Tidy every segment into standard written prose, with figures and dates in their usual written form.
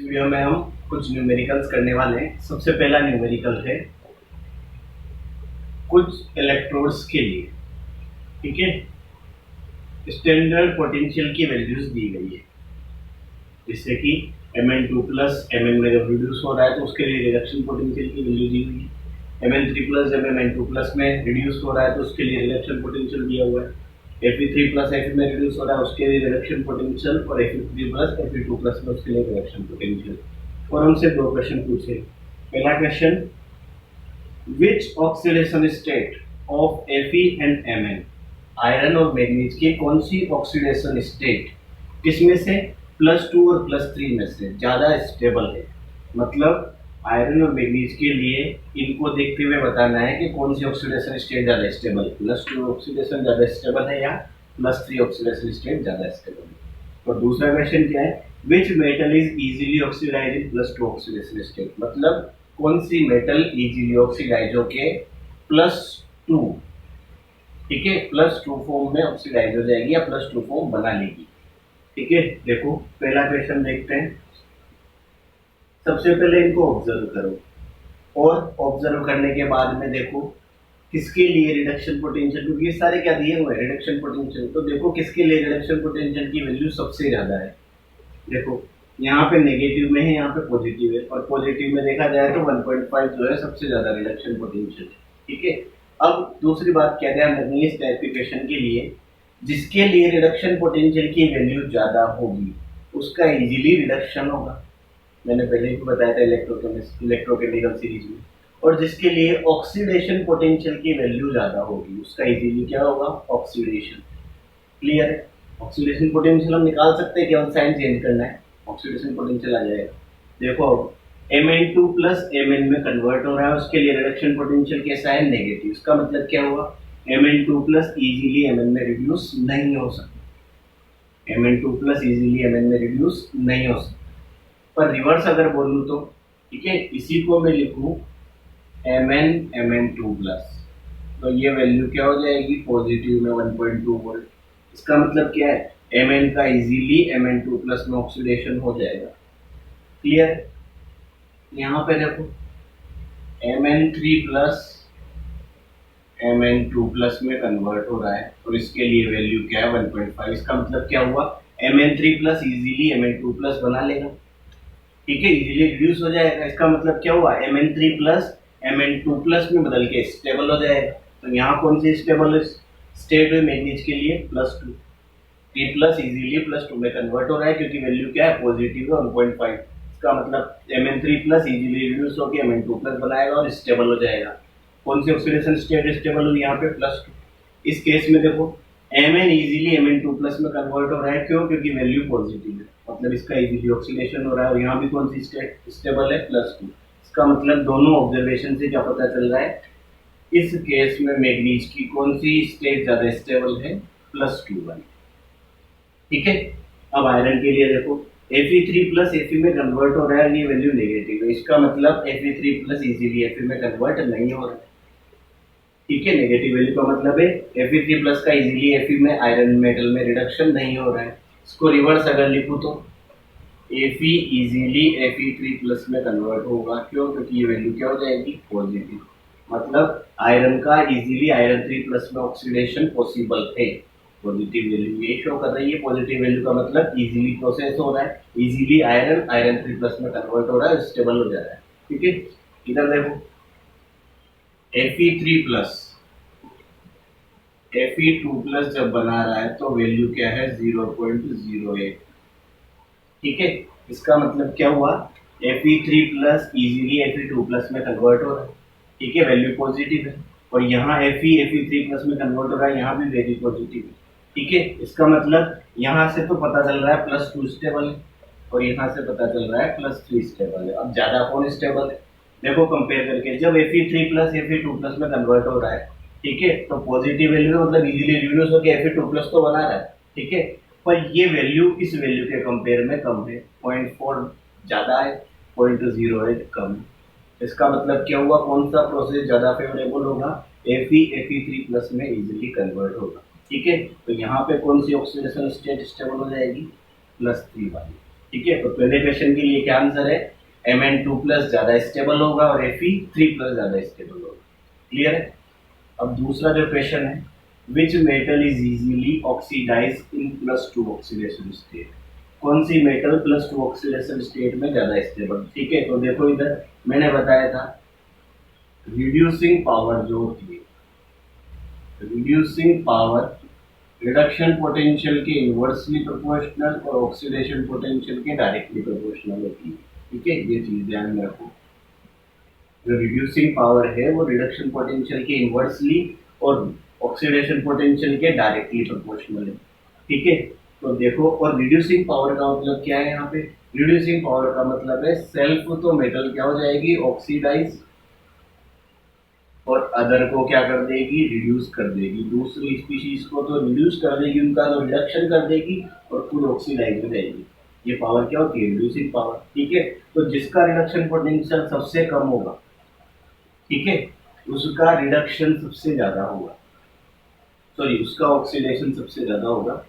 Video में हम कुछ न्यूमेरिकल्स करने वाले हैं। सबसे पहला न्यूमेरिकल है कुछ इलेक्ट्रोड्स के लिए, ठीक है। स्टैंडर्ड पोटेंशियल की वैल्यूज दी गई है, जिससे कि Mn2 प्लस Mn में जब रिड्यूस हो रहा है तो उसके लिए रिडक्शन पोटेंशियल की वैल्यू दी हुई है। Mn3 प्लस जब Mn2 प्लस में रिड्यूस हो रहा है तो उसके लिए रिडक्शन पोटेंशियल दिया हुआ है। Fe3 प्लस Fe में रिड्यूस हो रहा है उसके लिए रिडक्शन पोटेंशियल, और Fe3 प्लस Fe2 प्लस में उसके लिए रिडक्शन पोटेंशियल। और हमसे दो क्वेश्चन पूछे। पहला question, which oxidation state of Fe and Mn, iron और मैग्नीज की कौन सी ऑक्सीडेशन स्टेट किसमें से +2 और +3 में से ज्यादा स्टेबल है। मतलब आयरन और मैग्नीज के लिए इनको देखते हुए बताना है कि कौन सी ऑक्सीडेशन स्टेट ज्यादा स्टेबल है, +2 ऑक्सीडेशन ज्यादा स्टेबल है या +3 ऑक्सीडेशन स्टेट ज्यादा स्टेबल है। और दूसरा क्वेश्चन क्या है, which metal is easily oxidise in +2 oxidation state, मतलब कौन सी मेटल इजीली ऑक्सीडाइज होके +2, ठीक है, +2 फॉर्म में ऑक्सीडाइज हो जाएगी या +2 फॉर्म बना लेगी। ठीक है, देखो पहला क्वेश्चन देखते हैं। सबसे पहले इनको ऑब्जर्व करो, और ऑब्जर्व करने के बाद में देखो किसके लिए रिडक्शन पोटेंशियल, क्योंकि ये सारे क्या दिए हुए हैं रिडक्शन पोटेंशियल, तो देखो किसके लिए रिडक्शन पोटेंशियल की वैल्यू सबसे ज्यादा है। देखो यहाँ पे नेगेटिव में है, यहाँ पे पॉजिटिव है, और पॉजिटिव में देखा जाए तो 1.5 जो है सबसे ज्यादा रिडक्शन पोटेंशियल है। ठीक है, अब दूसरी बात क्या ध्यान रखनी है इस टाइप के क्वेश्चन के लिए, जिसके लिए रिडक्शन पोटेंशियल की वैल्यू ज्यादा होगी उसका इजीली रिडक्शन होगा। मैंने पहले ही बताया था इलेक्ट्रोकेमिकल सीरीज में। और जिसके लिए ऑक्सीडेशन पोटेंशियल की वैल्यू ज्यादा होगी उसका इजीली क्या होगा, ऑक्सीडेशन। क्लियर है, ऑक्सीडेशन पोटेंशियल हम निकाल सकते हैं, केवल साइन चेंज करना है, ऑक्सीडेशन पोटेंशियल आ जाएगा। देखो Mn2 प्लस Mn में कन्वर्ट हो रहा है, उसके लिए रिडक्शन पोटेंशियल कैसा है, नेगेटिव। इसका मतलब क्या हुआ, Mn2 प्लस इजीली Mn में रिड्यूस नहीं हो सकता, Mn2 प्लस इजीली Mn में रिड्यूस नहीं हो सकता। पर रिवर्स अगर बोलूं तो, ठीक है, इसी को मैं लिखूं Mn Mn2 प्लस, तो ये वैल्यू क्या हो जाएगी, पॉजिटिव में 1.2 वोल्ट। इसका मतलब क्या है, Mn का इजीली Mn2 प्लस में ऑक्सीडेशन हो जाएगा। क्लियर, यहाँ पे देखो Mn3 प्लस Mn2 प्लस में कन्वर्ट हो रहा है, और इसके लिए वैल्यू क्या है 1.5। इसका मतलब क्या हुआ, Mn3 plus easily Mn2 plus बना लेगा, ठीक है, इजीली रिड्यूस हो जाएगा। इसका मतलब क्या हुआ, Mn3 प्लस Mn2 प्लस में बदल के स्टेबल हो जाएगा। तो यहाँ कौन सी स्टेबल स्टेट हुई मैग्नीज के लिए, +2, T प्लस इजीली +2 में कन्वर्ट हो रहा है, क्योंकि वैल्यू क्या है, पॉजिटिव है 1.5। इसका मतलब Mn3 प्लस इजीली रिड्यूस होकर Mn2 प्लस बनाएगा और स्टेबल हो जाएगा। कौन सी ऑक्सीडेशन स्टेट स्टेबल हुई, यहाँ पे +2। इस केस में देखो Mn इजीली Mn2 प्लस में कन्वर्ट हो रहा है, क्यों, क्योंकि वैल्यू पॉजिटिव है, मतलब इसका इजीली ऑक्सीडेशन हो रहा है। और यहाँ भी कौन सी स्टेट स्टेबल है, +2। इसका मतलब दोनों ऑब्जर्वेशन से क्या पता चल रहा है, इस केस में मैग्नीज की कौन सी स्टेट ज्यादा स्टेबल है, +2 वाली। ठीक है, अब आयरन के लिए देखो Fe3 प्लस Fe में कन्वर्ट हो रहा है, ये वैल्यू नेगेटिव है। इसका मतलब Fe3 प्लस इजीली Fe में कन्वर्ट नहीं हो रहा है, ठीक है, नेगेटिव वैल्यू का मतलब है Fe3 प्लस का इजीली Fe में आयरन मेटल में रिडक्शन नहीं हो रहा है। इसको रिवर्स अगर लिखूं तो Fe इजीली Fe3 प्लस में कन्वर्ट होगा, क्यों, क्योंकि ये वैल्यू क्या हो जाएगी, पॉजिटिव। मतलब आयरन का इजीली आयरन 3 प्लस में ऑक्सीडेशन पॉसिबल है, पॉजिटिव वैल्यू ये शो कर रही है। पॉजिटिव वैल्यू का मतलब इजीली प्रोसेस हो रहा है, इजीली आयरन 3 प्लस में कन्वर्ट हो रहा है, स्टेबल हो जा रहा है। ठीक है, इधर देखो Fe3 प्लस Fe2 प्लस जब बना रहा है तो वैल्यू क्या है, 0.08। ठीक है, इसका मतलब क्या हुआ, Fe3 plus easily Fe2 plus में कन्वर्ट हो रहा है, ठीक है, वैल्यू पॉजिटिव है। और यहाँ Fe3 प्लस में कन्वर्ट हो रहा है, यहाँ भी वैल्यू पॉजिटिव है। ठीक है, इसका मतलब यहाँ से तो पता चल रहा है +2 स्टेबल है, और यहाँ से पता चल रहा है +3 स्टेबल है। अब ज्यादा कौन स्टेबल है, देखो कंपेयर करके, जब Fe3 प्लस Fe2 प्लस में कन्वर्ट हो रहा है, ठीक है, तो पॉजिटिव वैल्यू मतलब इजीली रिड्यूस होकर Fe2 प्लस तो बना रहा है, ठीक है, पर ये वैल्यू इस वैल्यू के कंपेयर में कम है, 0.4 ज्यादा है, 0.08 कम है। इसका मतलब क्या हुआ, कौन सा प्रोसेस ज्यादा फेवरेबल होगा, Fe3 प्लस में इजीली कन्वर्ट होगा। ठीक है, तो यहाँ पे कौन सी ऑक्सीडेशन स्टेट स्टेबल हो जाएगी, +3 वाली। ठीक है, तो पहले क्वेश्चन के लिए क्या आंसर है, Mn2+ ज्यादा स्टेबल होगा और Fe3+ ज्यादा स्टेबल होगा। क्लियर है। अब दूसरा जो क्वेश्चन है, which metal is easily oxidise in +2 oxidation state, कौन सी मेटल +2 ऑक्सीडेशन स्टेट में ज्यादा स्टेबल। ठीक है, तो देखो इधर मैंने बताया था रिड्यूसिंग पावर जो होती है, रिड्यूसिंग पावर रिडक्शन पोटेंशियल के इनवर्सली प्रोपोर्शनल और ऑक्सीडेशन पोटेंशियल के डायरेक्टली प्रोपोर्शनल होती है। ठीक है, ये चीज ध्यान में रखो, जो रिड्यूसिंग पावर है वो रिडक्शन पोटेंशियल के इनवर्सली और ऑक्सीडेशन पोटेंशियल के डायरेक्टली प्रोपोर्शनल है। ठीक है, तो देखो, और रिड्यूसिंग पावर का मतलब क्या है, यहाँ पे रिड्यूसिंग पावर का मतलब है सेल्फ तो मेटल क्या हो जाएगी, ऑक्सीडाइज, और अदर को क्या कर देगी, रिड्यूस कर देगी। दूसरी स्पीशीज को तो रिड्यूस कर देगी, उनका तो रिडक्शन कर देगी और खुद ऑक्सीडाइज हो जाएगी। ये पावर क्या होती है, रिड्यूसिंग पावर। ठीक है, तो जिसका रिडक्शन पोटेंशियल सबसे कम होगा, ठीक है, उसका रिडक्शन सबसे ज्यादा होगा, सॉरी उसका ऑक्सीडेशन सबसे ज्यादा होगा।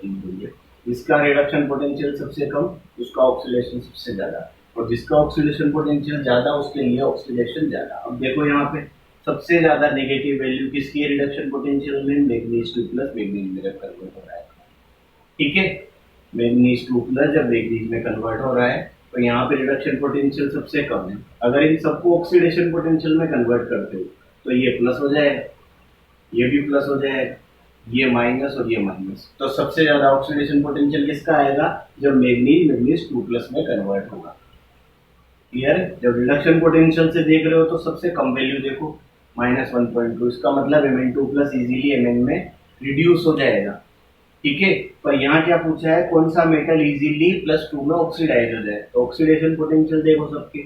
जिसका रिडक्शन पोटेंशियल सबसे कम, उसका ऑक्सीडेशन सबसे ज्यादा, और जिसका ऑक्सीडेशन पोटेंशियल ज्यादा उसके लिए ऑक्सीडेशन ज्यादा। अब देखो यहाँ पे सबसे ज्यादा नेगेटिव वैल्यू किसकी है रिडक्शन पोटेंशियल में, मैग्नीज-2+ मैग्नीज में जब कन्वर्ट हो रहा है। ठीक है, मैग्नीज-2+ जब मैग्नीज में कन्वर्ट हो रहा है तो यहाँ पे रिडक्शन पोटेंशियल सबसे कम है। अगर इन सबको ऑक्सीडेशन पोटेंशियल में कन्वर्ट करते हो तो ये प्लस हो जाएगा, ये भी प्लस हो जाएगा, ये माइनस और ये माइनस। तो सबसे ज्यादा ऑक्सीडेशन पोटेंशियल किसका आएगा, जब मैग्नीज-2+ में कन्वर्ट होगा। क्लियर है। जब रिडक्शन पोटेंशियल से देख रहे हो तो सबसे कम वैल्यू देखो -1.2, इसका मतलब Mn2+ इजीली Mn में रिड्यूस हो जाएगा। ठीक है, पर यहाँ क्या पूछा है, कौन सा मेटल इजीली +2 में ऑक्सीडाइज हो जाए। तो ऑक्सीडेशन पोटेंशियल देखो सबके,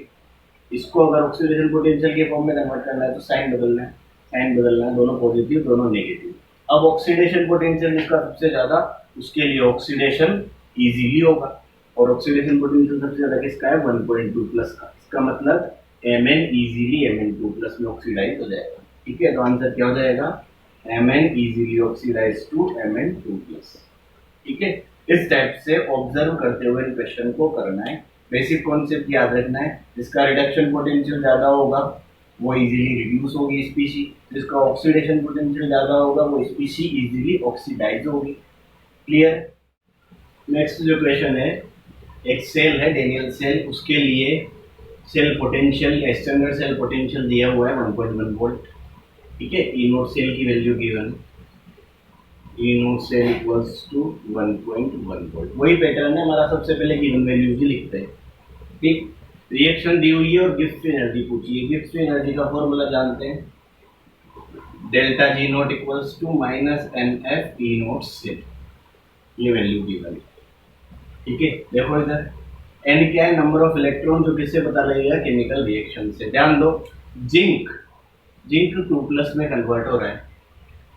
इसको अगर ऑक्सीडेशन पोटेंशियल के फॉर्म में कन्वर्ट करना है तो साइन बदलना है, साइन बदलना है, दोनों पॉजिटिव दोनों नेगेटिव। अब ऑक्सीडेशन पोटेंशियल जिसका सबसे ज्यादा, उसके लिए ऑक्सीडेशन इजीली होगा, और ऑक्सीडेशन पोटेंशियल सबसे ज्यादा किसका है, 1.2+ का। इसका मतलब Mn इजीली Mn2+ में ऑक्सीडाइज हो जाएगा। ठीक है, तो आंसर क्या हो जाएगा, Mn easily oxidise to Mn2+। ठीक है, इस टाइप से ऑब्जर्व करते हुए इन क्वेश्चन को करना है। बेसिक कॉन्सेप्ट याद रखना है, जिसका रिडक्शन पोटेंशियल ज्यादा होगा वो इजीली रिड्यूस होगी स्पीशी, जिसका ऑक्सीडेशन पोटेंशियल ज्यादा होगा वो स्पीशी इजीली ऑक्सीडाइज होगी। क्लियर। नेक्स्ट जो क्वेश्चन है, एक सेल है डेनियल सेल, उसके लिए cell potential, standard cell potential दिया हुआ है 1.1 वोल्ट। ठीक है, ई नोट सेल की value given, E naught cell equals to 1.1 volt. वही पैटर्न है हमारा, सबसे पहले गिवन वैल्यूज ही लिखते हैं। ठीक, रिएक्शन दी हुई है और गिब्स एनर्जी पूछी है। गिब्स एनर्जी का फॉर्मूला जानते हैं, delta G naught equals to -NF E naught cell, ये वैल्यू गिवन है। ठीक है, देखो इधर एन क्या है, नंबर ऑफ इलेक्ट्रॉन, जो किससे पता लगेगा, केमिकल रिएक्शन से। ध्यान दो, जिंक 2+ में कन्वर्ट हो रहा है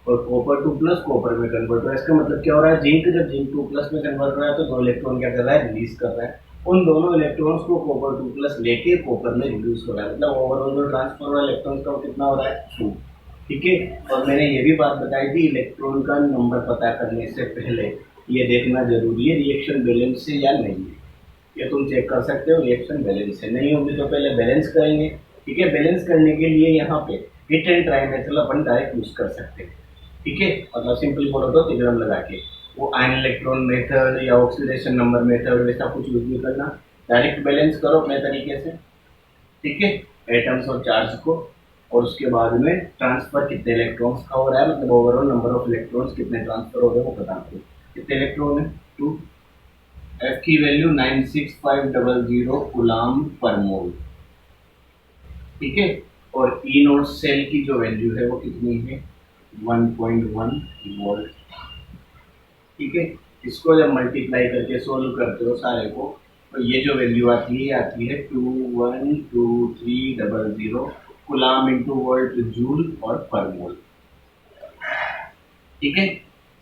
और कॉपर 2+ कॉपर में कन्वर्ट हो रहा है। इसका मतलब क्या हो रहा है, जब जिंक 2+ में कन्वर्ट हो रहा है तो 2 इलेक्ट्रॉन क्या कर रहा है, रिलीज कर रहा है। उन दोनों इलेक्ट्रॉन्स को कॉपर 2+ लेके कॉपर में रिड्यूस हो रहा है, मतलब ओवरऑल जो ट्रांसफर हो रहा है इलेक्ट्रॉन का कितना हो रहा है, 2। ठीक है, और मैंने ये भी बात बताई थी, इलेक्ट्रॉन का नंबर पता करने से पहले ये देखना जरूरी है रिएक्शन बैलेंस है या नहीं है। ये तुम चेक कर सकते हो, रिएक्शन बैलेंस है, नहीं होगी तो पहले बैलेंस करेंगे। ठीक है, बैलेंस करने के लिए यहाँ पे hit and try method upon direct use कर सकते हैं। ठीक है, मतलब सिंपल बोलो तो थ्योरम लगा के, वो आयन इलेक्ट्रॉन मेथड या ऑक्सीडेशन नंबर मेथड वैसा कुछ यूज नहीं करना, डायरेक्ट बैलेंस करो अपने तरीके से। ठीक है, एटम्स और चार्ज को, और उसके बाद में ट्रांसफर कितने इलेक्ट्रॉन्स का हो रहा है, मतलब ओवरऑल नंबर ऑफ इलेक्ट्रॉन्स कितने ट्रांसफर हो रहे हैं वो बता दो। कितने इलेक्ट्रॉन है, 2। F की वैल्यू 96500 कूलाम पर मोल। ठीक है, और ई नोट सेल की जो वैल्यू है वो कितनी है, 1.1 वोल्ट। ठीक है, इसको जब मल्टीप्लाई करके सोल्व करते हो सारे को, तो ये जो वैल्यू आती है 212300 कूलाम इंटू वोल्ट जूल और पर मोल। ठीक है,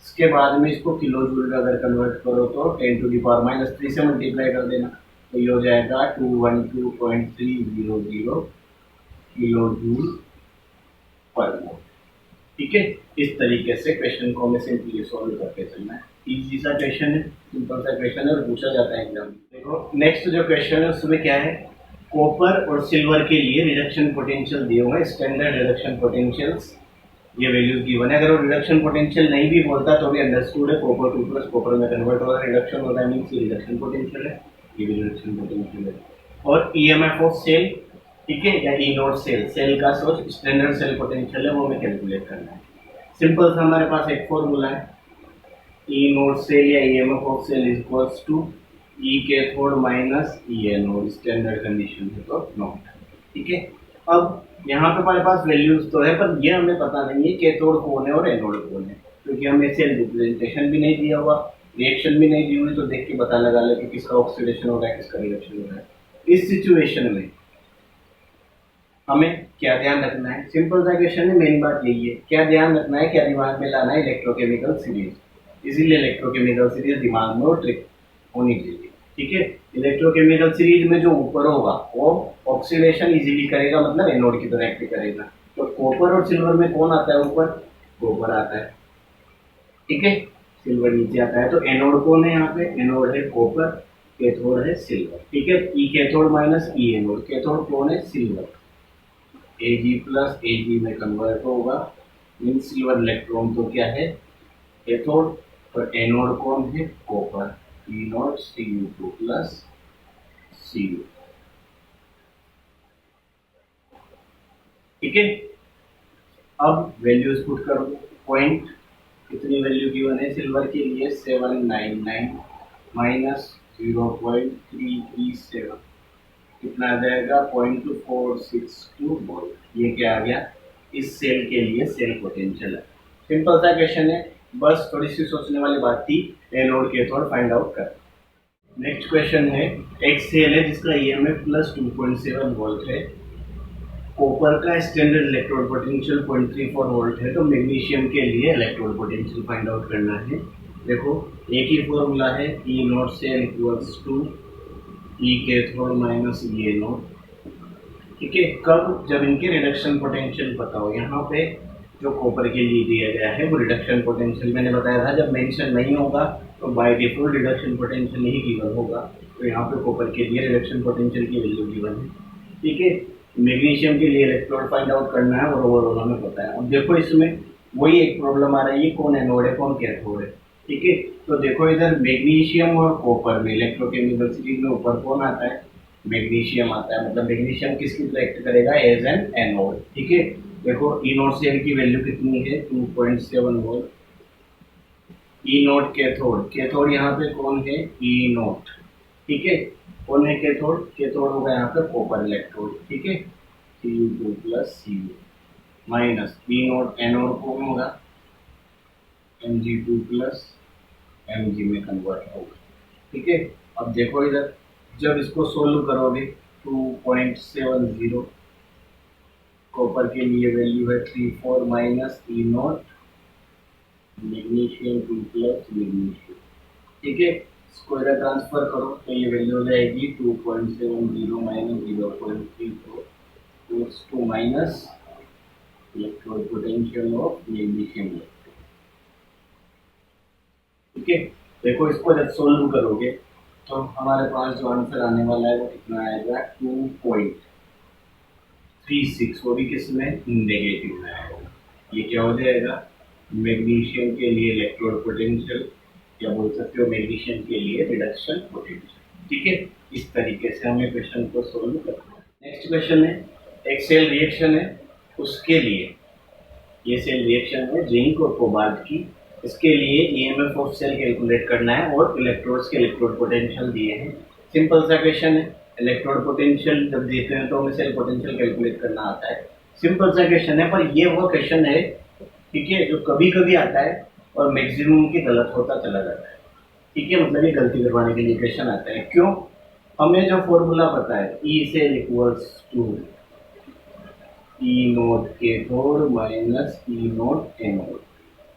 इसके बाद में इसको किलो जूल में अगर कन्वर्ट करो तो 10⁻³ से मल्टीप्लाई कर देना, तो ये हो जाएगा 212.300 किलो जूल पर मोल। ठीक है, इस तरीके से क्वेश्चन को हमें सिंपली सॉल्व करके चलना है। इजी सा क्वेश्चन है, सिंपल सा क्वेश्चन है और पूछा जाता है एग्जाम में। देखो तो नेक्स्ट जो क्वेश्चन है उसमें क्या है, कॉपर और सिल्वर के लिए रिडक्शन पोटेंशियल दिए हुए हैं, स्टैंडर्ड रिडक्शन पोटेंशियल्स, ये वैल्यूज गिवन है। अगर वो रिडक्शन पोटेंशियल नहीं भी बोलता तो भी अंडरस्टूड है, कॉपर 2 प्लस कॉपर में कन्वर्ट हो रहा है, रिडक्शन हो रहा है, मीन्स ये रिडक्शन पोटेंशियल है, ये भी रिडक्शन पोटेंशियल है। और ईएमएफ ऑफ सेल, ठीक है, या ई नोट सेल, सेल का सोच स्टैंडर्ड सेल पोटेंशियल है, वो हमें कैलकुलेट करना है। सिंपल सा हमारे पास एक फॉर्मूला है, ई नोट सेल या EMF of cell is equals to E cathode minus E anode, standard condition है तो नॉट, ठीक है। अब यहाँ पे हमारे पास वैल्यूज तो है, पर ये हमें पता नहीं है कैथोड कौन है और एनोड कौन है, क्योंकि हमें सेल रिप्रेजेंटेशन भी नहीं दिया हुआ, रिएक्शन भी नहीं दी हुई, तो देख के पता लगा ले कि किसका ऑक्सीडेशन हो रहा है, किसका रिडक्शन हो रहा है। इस सिचुएशन में हमें क्या ध्यान रखना है, सिंपल सा क्वेश्चन है, मेन बात यही है, क्या ध्यान रखना है, क्या दिमाग में लाना है, इलेक्ट्रोकेमिकल सीरीज, इसीलिए इलेक्ट्रोकेमिकल सीरीज दिमाग में और ट्रिक होनी चाहिए, ठीक है। इलेक्ट्रोकेमिकल सीरीज में जो ऊपर होगा वो ऑक्सीडेशन इजीली करेगा, मतलब एनोड की तरह एक्ट करेगा। तो कॉपर और सिल्वर में कौन आता है ऊपर, कॉपर आता है, ठीक है, सिल्वर नीचे आता है। तो एनोड कौन है यहाँ पे, एनोड है कॉपर, कैथोड है सिल्वर, ठीक है। ई cathode minus E anode, cathode कौन है, सिल्वर, Ag प्लस Ag में कन्वर्ट होगा, मीन सिल्वर इलेक्ट्रॉन तो क्या है, कैथोड, और एनोड कौन है, copper, E not Cu2 plus Cu, ठीक है। अब वैल्यूज पुट कर दो, पॉइंट कितनी वैल्यू गिवन है सिल्वर के लिए, 799 माइनस 0.337, कितना आ जाएगा, 0.462 वोल्ट, ये क्या आ गया, इस सेल के लिए सेल पोटेंशियल है। सिंपल सा क्वेश्चन है, बस थोड़ी सी सोचने वाली बात थी, एनोड कैथोड फाइंड आउट कर। नेक्स्ट क्वेश्चन है, एक सेल है जिसका ईएमएफ प्लस 2.7 वोल्ट है, कॉपर का स्टैंडर्ड इलेक्ट्रोड पोटेंशियल 0.34 वोल्ट है, तो मैग्नीशियम के लिए इलेक्ट्रोड पोटेंशियल फाइंड आउट करना है। देखो एक ही फॉर्मूला है, E naught cell equals to E cathode minus E anode, ठीक है। कब, जब इनके रिडक्शन पोटेंशियल पता हो। यहाँ पे जो कॉपर के लिए दिया गया है वो रिडक्शन पोटेंशियल मैंने बताया था, जब मेंशन नहीं होगा तो by default reduction potential he given होगा, तो यहाँ पे कॉपर के लिए रिडक्शन पोटेंशियल की वैल्यू गिवन है, ठीक है। मैग्नीशियम के लिए इलेक्ट्रोड फाइंड आउट करना है और ओवरऑल हमें पता है। अब देखो इसमें वही एक प्रॉब्लम आ रही है, कौन एनोड है कौन कैथोड है, ठीक है। तो देखो इधर मैग्नीशियम और कॉपर में इलेक्ट्रोकेमिकल सीरीज में ऊपर कौन आता है, मैग्नीशियम आता है, मतलब मैग्नीशियम किसकी तरह एक्ट करेगा, एज एन एनोड, ठीक है। देखो ई नोट सेल की वैल्यू कितनी है, 2.7 वोल्ट, ई नोट कैथोड, कैथोड यहाँ पे कौन है, ई नोट, ठीक है। कौन है कैथोड, कैथोड होगा यहाँ पे कॉपर इलेक्ट्रोड, ठीक है, Cu2 plus Cu minus E naught anode कौन होगा, Mg2 प्लस Mg में कन्वर्ट होगा, ठीक है। अब देखो इधर जब इसको सोल्व करोगे 2.70, कॉपर के लिए वैल्यू है 34 minus E note magnesium 2 plus magnesium, ठीक है। इसको इधर ट्रांसफर करो तो ये वैल्यू हो जाएगी 2.70 minus 0.34 to minus electrode potential of magnesium, ठीक है। देखो इसको जब सोल्व करोगे तो हमारे पास जो आंसर आने वाला है वो कितना आएगा, 2.36, वो भी किसमें, नेगेटिव में आएगा। ये क्या हो जाएगा, मैग्नीशियम के लिए इलेक्ट्रोड पोटेंशियल, या बोल सकते हो मैग्नीशियम के लिए रिडक्शन पोटेंशियल, ठीक है। इस तरीके से हमें क्वेश्चन को सोल्व करना है। नेक्स्ट क्वेश्चन है, एक सेल रिएक्शन है, उसके लिए ये सेल रिएक्शन है जिंक और कोबाल्ट की, इसके लिए ईएमएफ ऑफ सेल कैलकुलेट करना है और इलेक्ट्रोड्स के इलेक्ट्रोड पोटेंशियल दिए हैं। सिंपल सा क्वेश्चन है, इलेक्ट्रोड पोटेंशियल जब देते हैं तो हमें सेल पोटेंशियल कैलकुलेट करना आता है। सिंपल सा क्वेश्चन है, पर ये वो क्वेश्चन है, ठीक है, जो कभी कभी आता है और मैक्सिमम की गलत होता चला जाता है, ठीक है। मतलब ये गलती करवाने के लिए क्वेश्चन आता है, क्यों, हमें जो फॉर्मूला पता है E cell equals to E naught cathode minus E naught anode,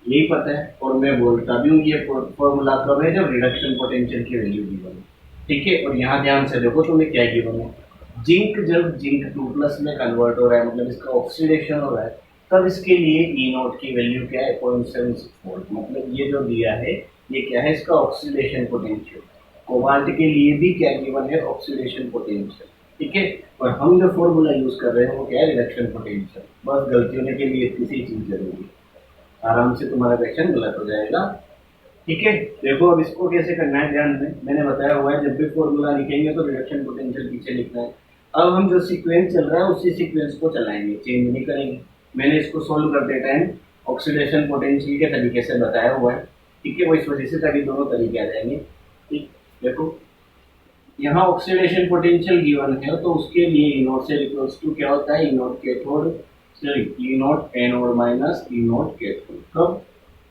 यही पता है। और मैं बोलता भी हूँ ये फॉर्मूला कब है, जब रिडक्शन पोटेंशियल की वैल्यू गिवन है, ठीक है। और यहाँ ध्यान से देखो तुम्हें क्या गिवन है, जिंक जब जिंक 2 प्लस में कन्वर्ट हो रहा है, मतलब इसका ऑक्सीडेशन हो रहा है, तब इसके लिए ई नोट की वैल्यू क्या है, 0.76 वोल्ट, मतलब ये जो दिया है ये क्या है, इसका ऑक्सीडेशन पोटेंशियल, कोबाल्ट के लिए भी क्या गिवन है, ऑक्सीडेशन पोटेंशियल, ठीक है। और हम जो फॉर्मूला यूज कर रहे हैं वो क्या है, रिडक्शन पोटेंशियल। बस गलती होने के लिए इतनी सी चीज जरूरी है, आराम से तुम्हारा क्वेश्चन गलत हो जाएगा, ठीक है। देखो अब इसको कैसे करना है, ध्यान में मैंने बताया हुआ है, जब भी फॉर्मूला लिखेंगे तो रिडक्शन पोटेंशियल पीछे लिखना है। अब हम जो सीक्वेंस चल रहा है उसी सीक्वेंस को चलाएंगे, चेंज नहीं करेंगे। मैंने इसको सोल्व करते टाइम ऑक्सीडेशन पोटेंशियल के तरीके से बताया हुआ है, ठीक है। वो इस वजह से ताकि दोनों तरीके आ जाएंगे, ठीक। देखो यहाँ ऑक्सीडेशन पोटेंशियल गिवन है तो उसके लिए E naught cell equals to क्या होता है, E naught cathode, sorry E naught anode minus E naught cathode. कब,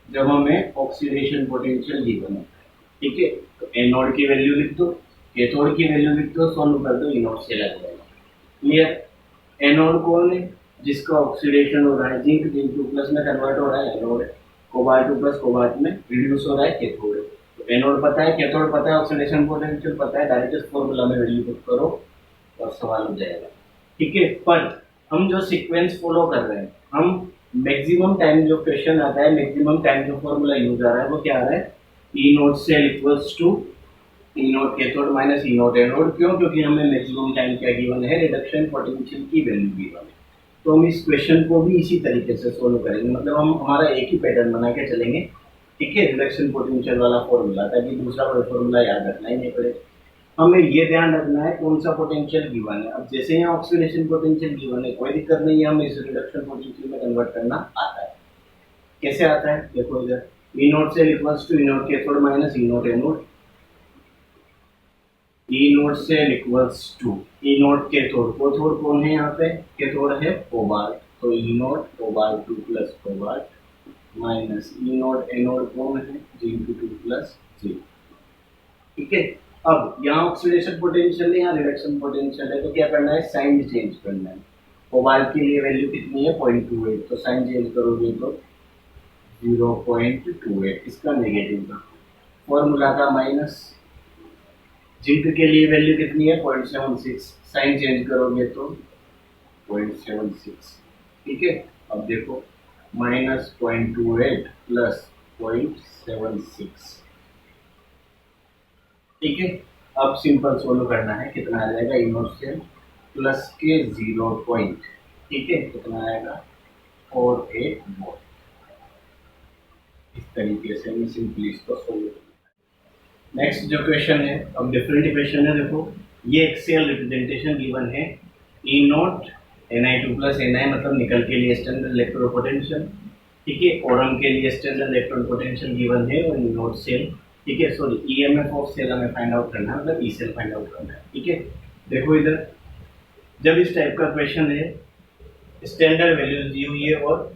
जब हमें ऑक्सीडेशन पोटेंशियल गिवन है, ठीक है। तो एनोड की वैल्यू लिख दो, कैथोड की वैल्यू लिख दो, सॉल्व कर दो, ई नॉट सेल आ जाएगा। क्लियर। एनोड कौन है, जिसका ऑक्सीडेशन हो रहा है, जिंक जिंक 2 प्लस में कन्वर्ट हो रहा है एनोड है, कोबाल्ट 2 प्लस कोबाल्ट में रिड्यूस हो रहा है कैथोड है। तो एनोड पता है, कैथोड पता है, ऑक्सीडेशन पोटेंशियल पता है, डायरेक्ट फॉर्मूला में वैल्यू पुट करो और सवाल हो जाएगा, ठीक है। पर हम जो सीक्वेंस फॉलो कर रहे हैं, हम मैक्सिमम टाइम जो क्वेश्चन आता है, मैक्सिमम टाइम जो फॉर्मूला यूज आ रहा है वो क्या आ रहा है, E naught cell equals to E naught cathode minus E naught anode. क्यों, क्योंकि हमें मैक्सिमम टाइम क्या गिवन है, रिडक्शन पोटेंशियल की वैल्यू गिवन है। तो हम इस क्वेश्चन को भी इसी तरीके से सोल्व करेंगे, मतलब हम हमारा एक ही पैटर्न बना के चलेंगे, ठीक है, रिडक्शन पोटेंशियल वाला फॉर्मूला, ताकि दूसरा कोई फॉर्मूला याद रखना ही नहीं पड़े। हमें ये ध्यान रखना है कौन सा पोटेंशियल गिवन है। अब जैसे यहाँ ऑक्सीडेशन पोटेंशियल गिवन है, कोई दिक्कत नहीं है, हमें इसे रिडक्शन पोटेंशियल में कन्वर्ट करना आता है। कैसे आता है, देखो इधर E naught cell equals to E naught cathode minus E naught anode. E naught cell equals to E naught cathode, cathode कौन है यहाँ पे, कैथोड है कोबाल्ट, तो E naught cobalt 2 plus cobalt minus E naught anode कौन है, zinc 2 plus zinc, ठीक है। अब यहाँ ऑक्सीडेशन पोटेंशियल है, यहाँ रिडक्शन पोटेंशियल है, तो क्या करना है, साइन चेंज करना है। कोबाल्ट के लिए वैल्यू कितनी है 0.28, तो साइन चेंज करोगे तो 0.28, इसका नेगेटिव का फॉर्मूला का माइनस। जिंक के लिए वैल्यू कितनी है 0.76, साइन चेंज करोगे तो 0.76, ठीक है। अब देखो माइनस 0.28 प्लस 0.76, ठीक है। अब सिंपल सोल्व करना है, कितना आ जाएगा, ई नोट सेल प्लस के 0 पॉइंट, ठीक है, कितना आएगा 48 वोल्ट। इस तरीके से मैं सिंपली इसको सोल्व करूँगा। नेक्स्ट जो क्वेश्चन है, अब डिफरेंट क्वेश्चन है। देखो ये एक्सेल रिप्रेजेंटेशन गिवन है, E note Ni2 plus Ni मतलब निकल के लिए स्टैंडर्ड इलेक्ट्रोड पोटेंशियल, ठीक है। ओरम के लिए स्टैंडर्ड इलेक्ट्रोड पोटेंशियल गिवन है और ई नोट सेल, ठीक है, सॉरी ईएमएफ ऑफ सेल हमें फाइंड आउट करना है, मतलब ई सेल फाइंड आउट करना है, ठीक है। देखो इधर जब इस टाइप का क्वेश्चन है, स्टैंडर्ड वैल्यूज दी हुई है और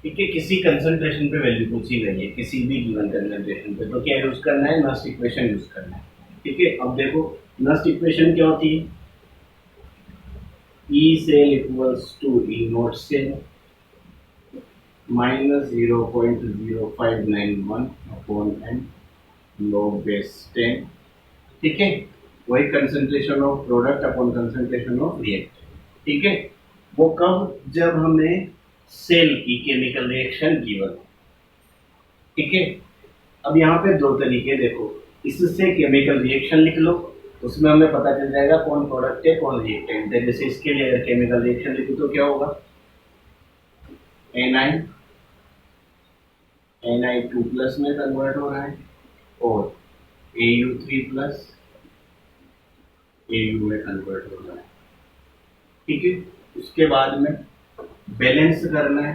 ठीक है किसी कंसंट्रेशन पे वैल्यू पूछी गई है, किसी भी गिवन कंसंट्रेशन पे, तो क्या यूज करना है, नस्ट इक्वेशन यूज करना है, ठीक है। अब देखो नस्ट इक्वेशन क्या होती है, E cell equals to E naught cell minus 0.0591 upon N log base 10, ठीक है। वही concentration of product upon concentration of react, ठीक है। वो कब, जब हमें सेल की केमिकल रिएक्शन गिवन, ठीक है। अब यहाँ पे दो तरीके, देखो इससे केमिकल रिएक्शन लिख लो, उसमें हमें पता चल जाएगा कौन प्रोडक्ट है कौन रिएक्टेंट है। जैसे इसके लिए अगर केमिकल रिएक्शन लिखो तो क्या होगा, Ni2 प्लस में कन्वर्ट हो रहा है और Au3 प्लस Au में कन्वर्ट हो रहा है, ठीक है। उसके बाद में बैलेंस करना है,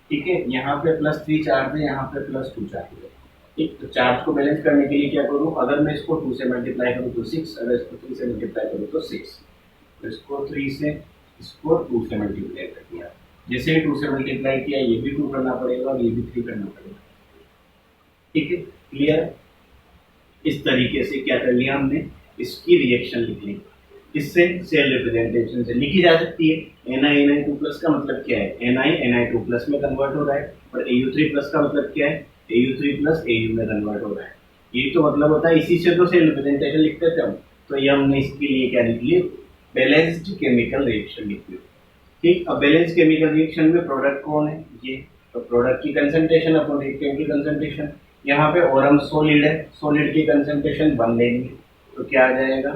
ठीक है। यहाँ पे +3 चार्ज है, यहाँ पे +2 चार्ज है, ठीक। तो चार्ज को बैलेंस करने के लिए क्या करूँ, अगर मैं इसको 2 से मल्टीप्लाई करूँ तो 6, अगर इसको 3 से मल्टीप्लाई करूँ तो 6, तो इसको 3 से, इसको 2 से मल्टीप्लाई कर दिया। जैसे ही 2 से मल्टीप्लाई किया, ये भी 2 करना पड़ेगा और ये भी 3 करना पड़ेगा, ठीक है। क्लियर। इस तरीके से क्या कर लिया हमने, इसकी रिएक्शन लिख ली, इससे सेल रिप्रेजेंटेशन से लिखी जा सकती है। Ni2 प्लस का मतलब क्या है, Ni2 प्लस में कन्वर्ट हो रहा है, और Au3 प्लस का मतलब क्या है, Au3 प्लस Au में कन्वर्ट हो रहा है। ये तो मतलब होता है, इसी से तो सेल रिप्रेजेंटेशन लिखते थे हम। तो ये हमने इसके लिए क्या लिख लिए, बैलेंस्ड केमिकल रिएक्शन लिख ली, ठीक। अब बैलेंस केमिकल रिएक्शन में प्रोडक्ट कौन है, ये, तो प्रोडक्ट की कंसंट्रेशन अपॉन रिएक्टेंट की कंसंट्रेशन। यहाँ पे ओरम सॉलिड है, सॉलिड की कंसंट्रेशन 1 लेंगे, तो क्या आ जाएगा,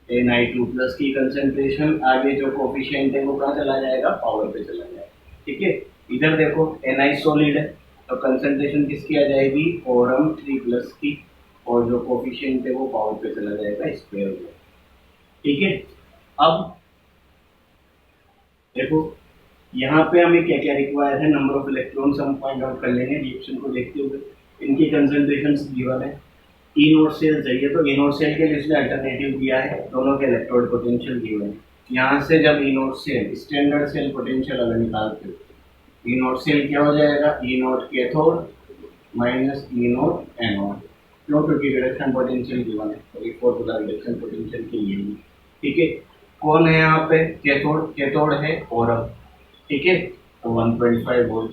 Na2+ की कंसेंट्रेशन, आगे जो कोफिशिएंट है वो कहाँ चला जाएगा, पावर पे चला जाएगा। ठीक है, इधर देखो Na सॉलिड है तो कंसेंट्रेशन किसकी आ जाएगी, ओरम 3+ की, और जो कोफिशिएंट है वो पावर पे चला जाएगा, स्क्वायर हो जाएगा। ठीक है, अब देखो यहाँ पे हमें क्या क्या रिक्वायर है, नंबर ऑफ इलेक्ट्रॉन्स हम फाइंड आउट कर लेंगे रिएक्शन को देखते हुए। इनकी कंसेंट्रेशन गिवन है, ई नोट सेल चाहिए तो ई नोट सेल के लिए इसने अल्टरनेटिव दिया है, दोनों के इलेक्ट्रोड पोटेंशियल गिवन है। यहाँ से जब E naught cell standard cell potential अगर निकालते हो, ई नोट सेल क्या हो जाएगा, E naught cathode minus E naught anode, क्यों, क्योंकि रिडक्शन पोटेंशियल गिवन है, तो ये फॉर्मूला रिडक्शन पोटेंशियल के लिए ही। ठीक है, कौन है यहाँ पे कैथोड, कैथोड है ओरम। ठीक है, तो 1.5 वोल्ट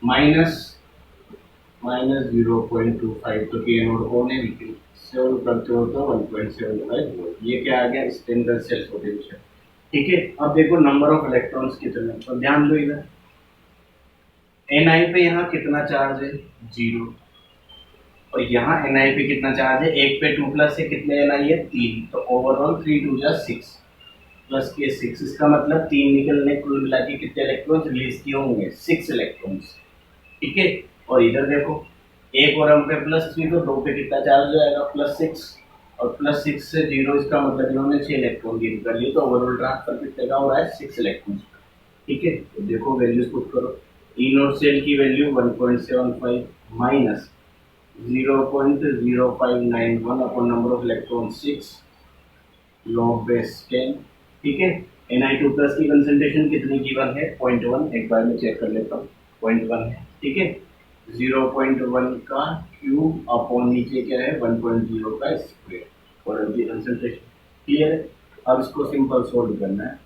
माइनस 0.25, तो के नोड कौन है, निकल सेवन करते हो तो 1.75 वोल्ट, ये क्या आ गया, स्टैंडर्ड सेल पोटेंशियल। ठीक है, अब देखो नंबर ऑफ इलेक्ट्रॉन्स कितने, तो ध्यान दो इधर Ni पे यहाँ कितना चार्ज है, 0, और यहाँ Ni पे कितना चार्ज है, 1 पे 2+ से कितने Ni है, 3, तो ओवरऑल 3 2 जा 6 प्लस के 6, इसका मतलब 3 निकलने, कुल मिला के कितने इलेक्ट्रॉन्स रिलीज किए होंगे, 6 इलेक्ट्रॉन्स। ठीक है, और इधर देखो एक और हम पे +3 तो 2 पे कितना चार्ज जाएगा, +6, और +6 से 0, इसका मतलब इन्होंने 6 इलेक्ट्रॉन गेन कर लिए, तो ओवरऑल ट्रांसफर कितने का हो रहा है, 6 इलेक्ट्रॉन। ठीक है, तो देखो वैल्यूज पुट करो, ई नोट सेल की value 1.75 minus 0.0591 upon number of electron 6 log base 10। ठीक है, Na2+ की कंसेंट्रेशन कितनी गिवन है, 0.1, एक बार मैं चेक कर लेता हूँ, 0.1 है। ठीक है, 0.1 का क्यूब अपॉन नीचे क्या है, 1.0 का स्क्वायर, और उनकी कंसेंट्रेशन क्लियर है। अब इसको सिंपल सोल्व करना है,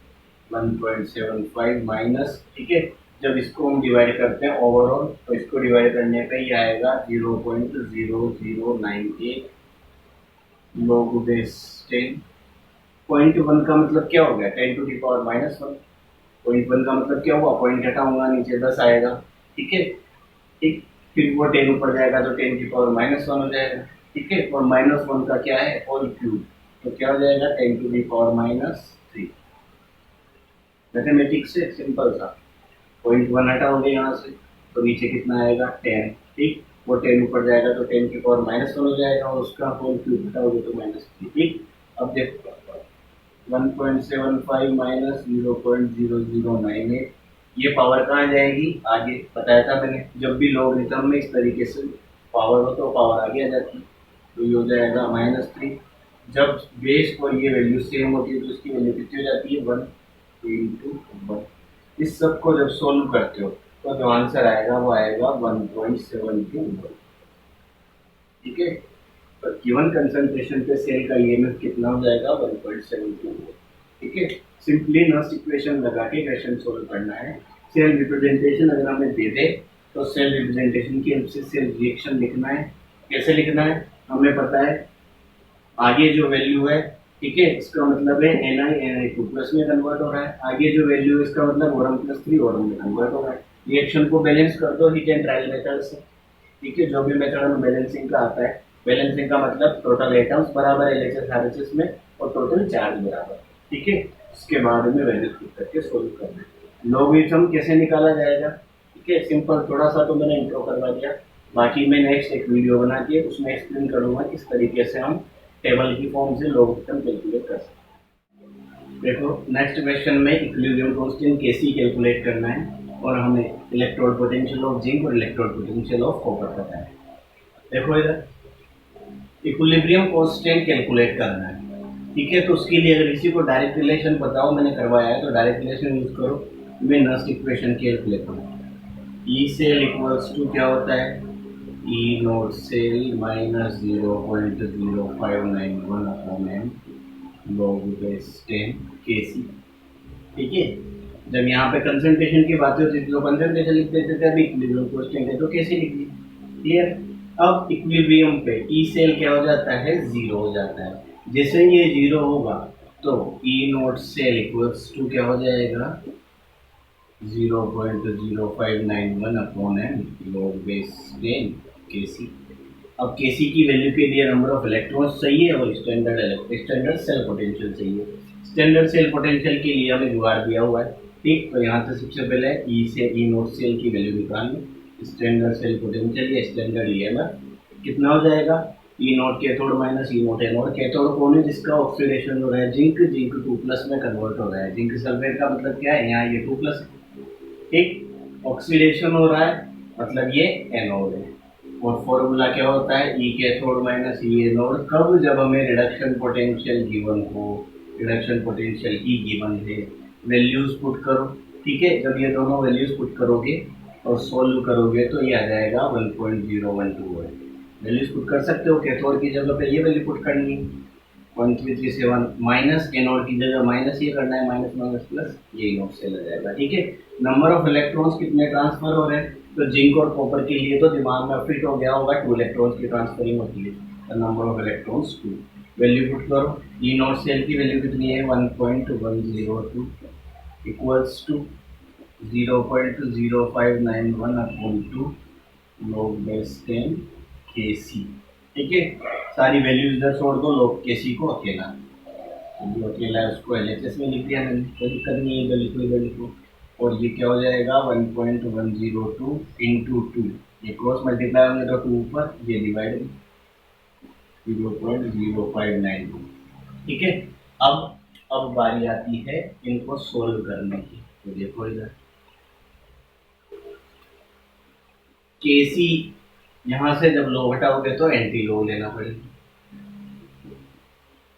1.75 माइनस, ठीक है, जब इसको हम डिवाइड करते हैं ओवरऑल, तो इसको डिवाइड करने पे ये आएगा 0.0098 log बेस 10। 0.1 का मतलब क्या हो गया, 10⁻⁻1, 0.1 का मतलब क्या हुआ, पॉइंट घटाऊंगा नीचे 10 आएगा। ठीक है, ठीक, फिर वो 10 ऊपर जाएगा तो 10⁻⁻1 हो जाएगा। ठीक है, और -1 का क्या है, होल क्यूब, तो क्या हो जाएगा, 10⁻³ मैथमेटिक्स से सिंपल था। 0.1 हटाओगे यहाँ से तो नीचे कितना आएगा, 10। ठीक, वो 10 ऊपर जाएगा तो 10⁻⁻1 हो जाएगा, और उसका होल क्यूब हटाओगे तो -3। ठीक, अब देखो 1.75 माइनस 0.0098, ये पावर कहाँ जाएगी, आगे बताया था मैंने, जब भी लॉगरिथम में इस तरीके से पावर हो तो पावर आगे आ जाती है, तो ये हो जाएगा -3। जब बेस और ये वैल्यू सेम होती है तो इसकी वैल्यू कितनी हो जाती है, 1 × 1। इस सब को जब सोल्व करते हो तो जो आंसर आएगा वो आएगा 1.72। ठीक है, तो गिवन कंसंट्रेशन पे सेल का ईएमएफ कितना हो जाएगा, 1.72। ठीक है, सिंपली नॉस इक्वेशन लगा के क्वेश्चन सोल्व करना है। सेल रिप्रेजेंटेशन अगर हमें दे दे तो सेल रिप्रेजेंटेशन की हेल्प से सेल रिएक्शन लिखना है। कैसे लिखना है, हमें पता है आगे जो वैल्यू है, ठीक है, इसका मतलब है Na2+ में कन्वर्ट हो रहा है, आगे जो वैल्यू है इसका मतलब ओरम +3 ओरम में कन्वर्ट हो रहा है। रिएक्शन को बैलेंस कर दो हीट एंड ट्रायल मेथड से। ठीक है, जो भी मेथड हमें बैलेंसिंग का आता है, बैलेंसिंग का मतलब टोटल एटम्स बराबर LHS RHS में और टोटल चार्ज बराबर। ठीक है, इसके बाद में वैल्यू पुट करके सोल्व करना है। लॉगरिथम कैसे निकाला जाएगा, ठीक है, सिंपल, थोड़ा सा तो मैंने इंट्रो करवा दिया, बाकी मैं नेक्स्ट एक वीडियो बना के उसमें एक्सप्लेन करूंगा किस तरीके से हम टेबल की फॉर्म से लॉगरिथम कैलकुलेट कर सकते हैं। देखो नेक्स्ट क्वेश्चन में इक्विलिब्रियम कांस्टेंट Kc कैलकुलेट करना है, और हमें इलेक्ट्रोड पोटेंशियल ऑफ जिंक और इलेक्ट्रोड पोटेंशियल ऑफ कॉपर पता है। देखो इधर इक्विलिब्रियम कांस्टेंट कैलकुलेट करना है, ठीक है, तो उसके लिए अगर किसी को डायरेक्ट रिलेशन बताओ, मैंने करवाया है तो डायरेक्ट रिलेशन यूज करो। मैं नस्ट इक्वेशन कैलकुलेट करूँ, ई सेल इक्वल्स टू क्या होता है, E naught cell minus 0.0591 upon m log base 10 Kc। ठीक है, जब यहाँ पे कंसंट्रेशन की बात होती थी तो कंसंट्रेशन लिख देते थे, अभी इक्विलिब्रियम कांस्टेंट है तो कैसे लिखिए, क्लियर। अब इक्विलिब्रियम पे ई सेल क्या हो जाता है, 0 हो जाता है। जैसे ये 0 होगा तो E naught cell equals to क्या हो जाएगा, 0.0591 upon m log base 10 Kc। अब Kc की वैल्यू के लिए नंबर ऑफ इलेक्ट्रॉन्स चाहिए और स्टैंडर्ड सेल पोटेंशियल चाहिए। स्टैंडर्ड सेल पोटेंशियल के लिए हमें जुगाड़ दिया हुआ है, ठीक। तो यहाँ से सबसे पहले E से E नोट सेल की वैल्यू निकालनी। स्टैंडर्ड सेल पोटेंशियल या स्टैंडर्ड EMF कितना हो जाएगा, E note cathode minus E note anode. Cathode कौन है, जिसका ऑक्सीडेशन हो रहा है, जिंक 2+ में कन्वर्ट हो रहा है। जिंक सल्फेट का मतलब क्या है, यहाँ ये 2+, ठीक। ऑक्सीडेशन हो रहा है मतलब ये एनोड है। और फॉर्मूला क्या होता है, E cathode minus E anode. कब, जब हमें रिडक्शन पोटेंशियल गिवन हो, रिडक्शन पोटेंशियल E गिवन है। वैल्यूज पुट करो, ठीक है। जब ये दोनों वैल्यूज पुट करोगे और सोल्व करोगे तो ये आ जाएगा 1.012 है। वैल्यूज पुट कर सकते हो, कैथोड की जगह पे ये वैल्यू पुट करनी है 1337, माइनस एनोड की जगह माइनस ये करना है, माइनस माइनस प्लस, ये नोट से लग जाएगा, ठीक है। नंबर ऑफ इलेक्ट्रॉन्स कितने ट्रांसफर हो रहे हैं, तो जिंक और कॉपर के लिए तो दिमाग में फिट हो गया होगा, 2 इलेक्ट्रॉन्स की ट्रांसफरिंग होती है, तो number of electrons 2। Value put करो, ई नोट सेल की वैल्यू कितनी है 1.102 equals to 0.0591/2 log base 10 Kc, ठीक है। सारी वैल्यूज इधर छोड़ दो, log Kc को अकेला, जो अकेला है उसको LHS में लिख दिया मैंने, कोई दिक्कत नहीं है, इधर लिखो। और ये क्या हो जाएगा 1.102 इंटू 2, ये क्रॉस मल्टीप्लाई होंगे तो 2 ऊपर, ये डिवाइड 0.0592, ठीक है। अब बारी आती है इनको सोल्व करने की। तो देखो इधर Kc यहाँ से जब लो हटाओगे तो एंटी लो लेना पड़ेगा।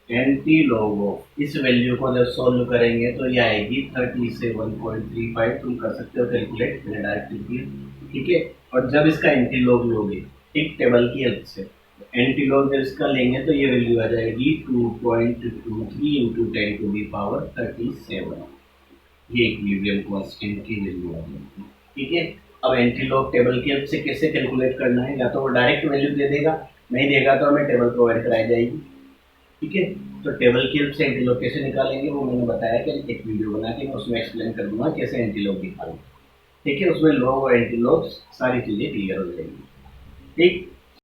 एंटी लॉग ऑफ इस वैल्यू को जब सोल्व करेंगे तो ये आएगी 30 से 1.35, तुम कर सकते हो कैलकुलेट, मैंने डायरेक्ट किया, ठीक है। और जब इसका एंटी लॉग लोगे, ठीक, टेबल की हेल्प से एंटी लॉग जब इसका लेंगे तो ये वैल्यू आ जाएगी 2.23 इंटू 10⁻37, ये इक्विलिब्रियम कांस्टेंट की वैल्यू आ जाएगी, ठीक है। अब एंटी लॉग टेबल की हेल्प से कैसे कैलकुलेट करना है, या तो वो डायरेक्ट वैल्यू दे देगा, नहीं देगा तो हमें टेबल प्रोवाइड कराई जाएगी, ठीक है। तो टेबल की हेल्प से एंटी लॉग कैसे निकालेंगे वो मैंने बताया कि एक वीडियो बना के मैं उसमें एक्सप्लेन कर दूंगा कैसे एंटी लॉग निकालेंगे, ठीक है। उसमें लॉग और एंटी लॉग सारी चीज़ें क्लियर हो जाएंगी, ठीक।